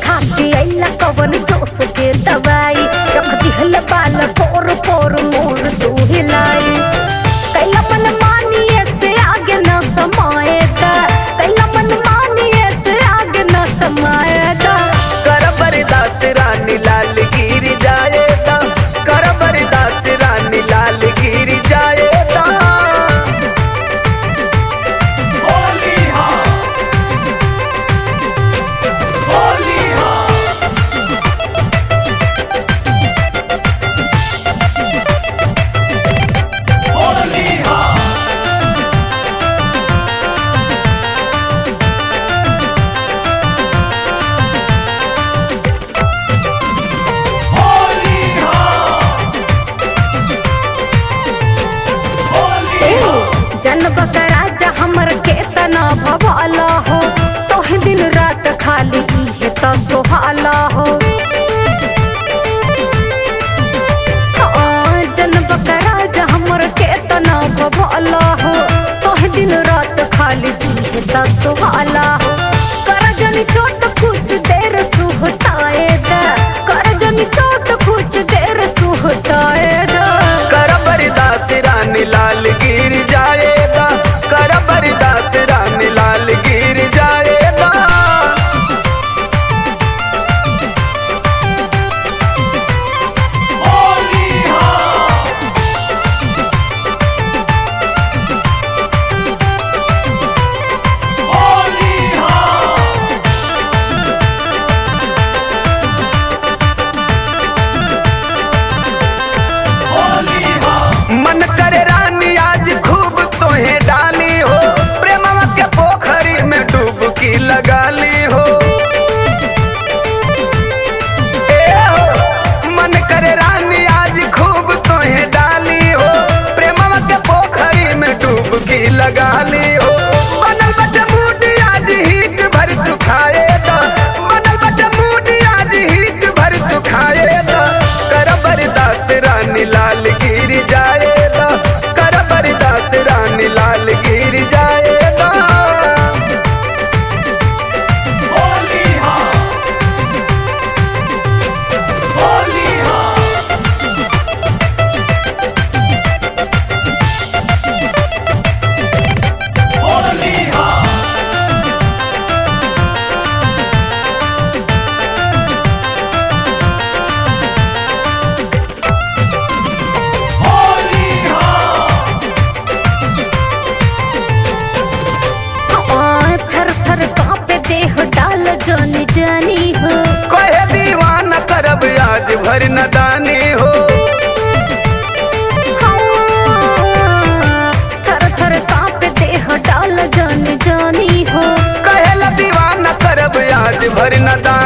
खा के आइला कवन जोश के दवाई रख दिहल बाल पोर पोर मोर तू हिलाई कैला मन मानिए से आगे न समाएगा कैला मन मानिए से आगे न समाएगा कर बरदास रानी लाल गिर जाएगा कर बरदास रानी लाल गिर जाएगा जनब का राजा हमर के तना भवाला हो तोह दिन रात खाली इहे तो सोहाला हो जनब का राजा हमर के तना भवाला हो तोह दिन रात खाली इहे तो सोहाला हो कर जनी चोट कुछ देर सुहताए दा कर जनी चोट कुछ देर सुहताए दा कर बरदास रानी लाल गिर जाएगा कर बरदास रानी लाल गिर जाएगा मन करे रानी आज खूब तोहे डाली हो प्रेमवा के पोखरी में डुबकी लगा ली हो ए हो मन करे रानी आज खूब तोहे डाली हो प्रेमवा के पोखरी में डुबकी लगा ली हो बनल बटे मूड आज हिक भर तू खाएगा बनल बटे मूड आज हिक भर तू खाएगा कर बरदास रानी लाल गिर जाएगा कर बरदास रानी लाल गिर जाएगा थर थर कांपे देह डाल जानी जानी हो कहे दीवाना करब आज भर नदानी हो थर थर कांपे देह डाल जानी जानी हो कहे दीवाना करब आज भर नदानी